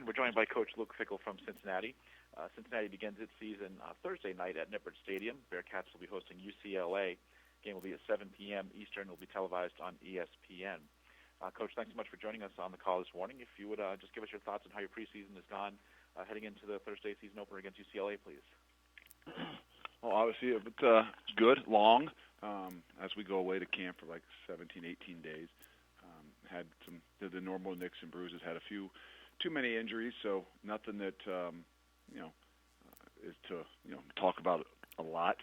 And we're joined by Coach Luke Fickell from Cincinnati. Cincinnati begins its season Thursday night at Nippert Stadium. Bearcats will be hosting UCLA. Game will be at 7 p.m. Eastern. Will be televised on ESPN. Coach, thanks so much for joining us on the call this morning. If you would just give us your thoughts on how your preseason has gone heading into the Thursday season opener against UCLA, please. Well, obviously, it's good, long, as we go away to camp for like 17, 18 days. Had some the normal nicks and bruises, had a few too many injuries, so nothing that, is to, talk about a lot,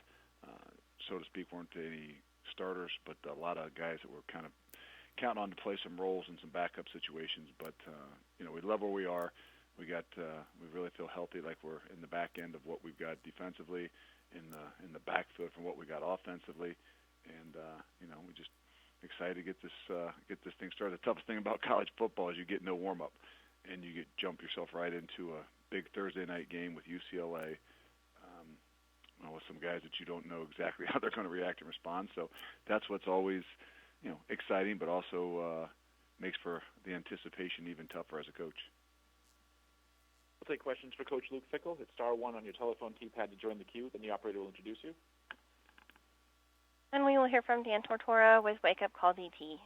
so to speak. Weren't any starters, but a lot of guys that were kind of counting on to play some roles in some backup situations. But, we love where we are. We really feel healthy, like we're in the back end of what we've got defensively, in the backfield from what we got offensively, and we just excited to get this thing started. The toughest thing about college football is you get no warm up, and you jump yourself right into a big Thursday night game with UCLA, with some guys that you don't know exactly how they're going to react and respond. So that's what's always exciting, but also makes for the anticipation even tougher as a coach. We'll take questions for Coach Luke Fickell. Hit *1 on your telephone keypad to join the queue. Then the operator will introduce you. And we will hear from Dan Tortora with Wake Up Call DT.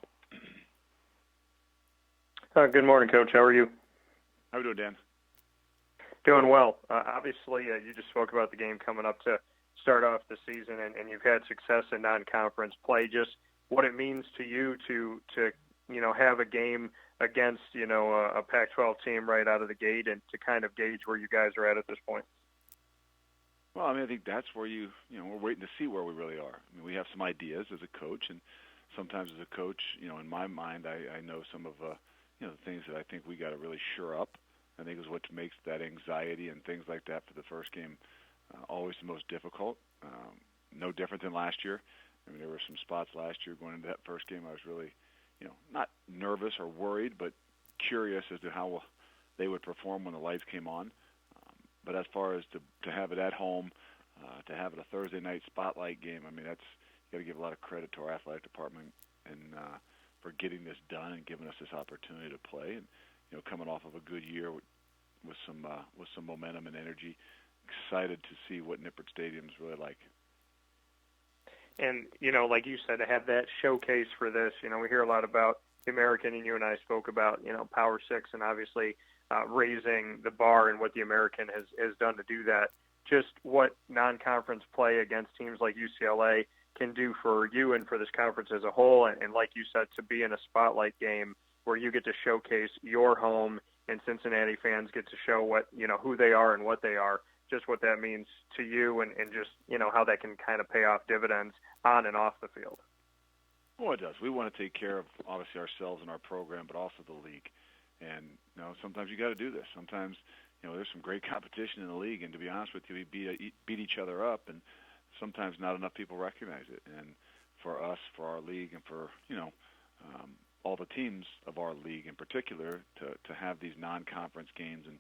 Good morning, Coach. How are you? How are we doing, Dan? Doing well. Obviously, you just spoke about the game coming up to start off the season, and you've had success in non-conference play. Just what it means to you to have a game against a Pac-12 team right out of the gate, and to kind of gauge where you guys are at this point. Well, I think that's where we're waiting to see where we really are. We have some ideas as a coach, and sometimes as a coach, in my mind, I know some of the things that I think we got to really shore up. I think is what makes that anxiety and things like that for the first game always the most difficult. No different than last year. There were some spots last year going into that first game I was really, not nervous or worried, but curious as to how they would perform when the lights came on. But as far as to have it at home, to have it a Thursday night spotlight game, that's you got to give a lot of credit to our athletic department and for getting this done and giving us this opportunity to play. And coming off of a good year with some momentum and energy, excited to see what Nippert Stadium is really like. And like you said, to have that showcase for this, we hear a lot about the American, and you and I spoke about Power 6 and obviously raising the bar and what the American has done to do that. Just what non-conference play against teams like UCLA can do for you and for this conference as a whole, and like you said, to be in a spotlight game where you get to showcase your home and Cincinnati fans get to show what who they are and what they are. Just what that means to you, and just how that can kind of pay off dividends on and off the field. Well, it does. We want to take care of obviously ourselves and our program, but also the league. And sometimes you got to do this. Sometimes there's some great competition in the league, and to be honest with you, we beat each other up, and sometimes not enough people recognize it. And for us, for our league, and for all the teams of our league in particular, to have these non-conference games and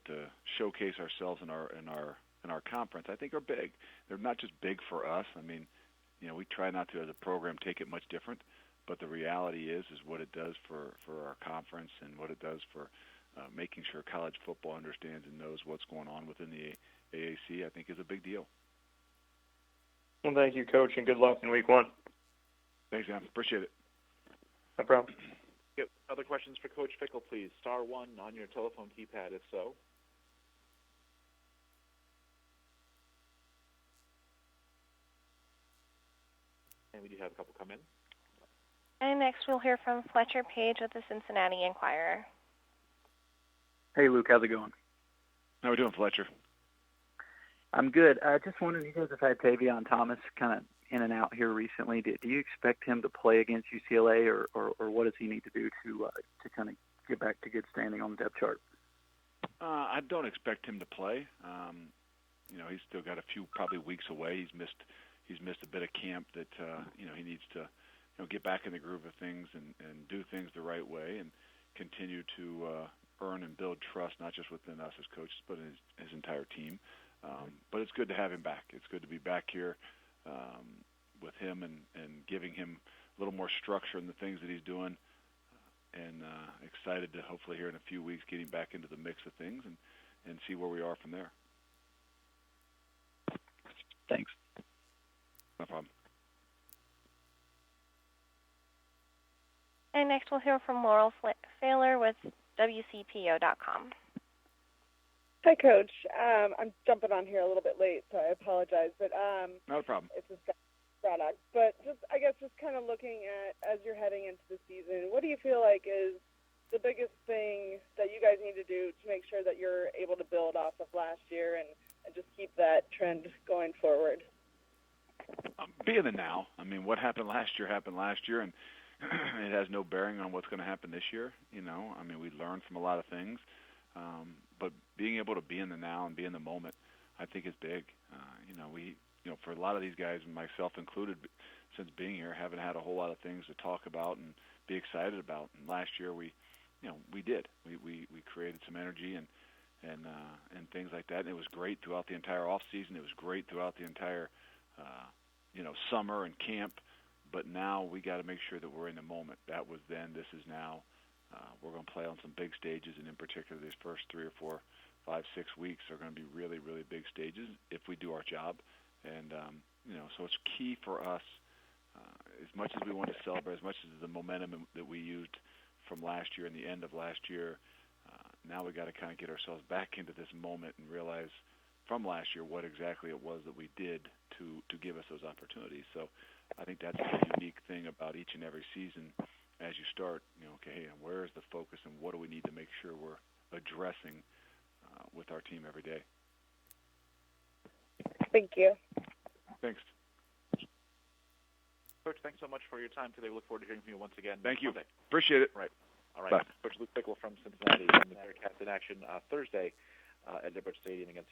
to showcase ourselves in our conference, I think are big. They're not just big for us. We try not to, as a program, take it much different. But the reality is what it does for our conference and what it does for making sure college football understands and knows what's going on within the AAC, I think is a big deal. Well, thank you, Coach, and good luck in Week 1. Thanks, Sam. Appreciate it. No problem. Other questions for Coach Fickell, please. *1 on your telephone keypad, if so. And we do have a couple come in. And next we'll hear from Fletcher Page with the Cincinnati Enquirer. Hey, Luke. How's it going? How are we doing, Fletcher? I'm good. Just wondering, you guys have had Tavion Thomas kind of in and out here recently. Do you expect him to play against UCLA, or what does he need to do to kind of get back to good standing on the depth chart? I don't expect him to play. He's still got a few probably weeks away. He's missed a bit of camp that he needs to get back in the groove of things and do things the right way and continue to earn and build trust, not just within us as coaches, but his entire team. But it's good to have him back. It's good to be back here with him and giving him a little more structure in the things that he's doing. and excited to hopefully here in a few weeks getting back into the mix of things and see where we are from there. Thanks. No problem. And next we'll hear from Laurel Failer with WCPO.com. Hi, Coach. I'm jumping on here a little bit late, so I apologize. But Not a problem. it's a product. But I guess kind of looking at, as you're heading into the season, what do you feel like is the biggest thing that you guys need to do to make sure that you're able to build off of last year and just keep that trend going forward? Be in the now. I mean, what happened last year, and it has no bearing on what's going to happen this year. I mean, we learned from a lot of things, but being able to be in the now and be in the moment, I think is big. For a lot of these guys, and myself included, since being here, haven't had a whole lot of things to talk about and be excited about. And last year, we did. We created some energy and things like that. And it was great throughout the entire off season. It was great throughout the entire summer and camp. But now we got to make sure that we're in the moment. That was then. This is now. We're going to play on some big stages, and in particular, these first 3 or 4, 5, 6 weeks are going to be really, really big stages if we do our job. And so it's key for us. As much as we want to celebrate, as much as the momentum that we used from last year and the end of last year, now we got to kind of get ourselves back into this moment and realize from last year what exactly it was that we did to give us those opportunities. So I think that's the unique thing about each and every season as you start, okay, where is the focus and what do we need to make sure we're addressing with our team every day. Thank you. Thanks. Coach, thanks so much for your time today. We look forward to hearing from you once again. Thank you. Monday. Appreciate it. Right. All right. Bye. Coach Luke Fickell from Cincinnati and the Bearcats in action Thursday at Nippert Stadium against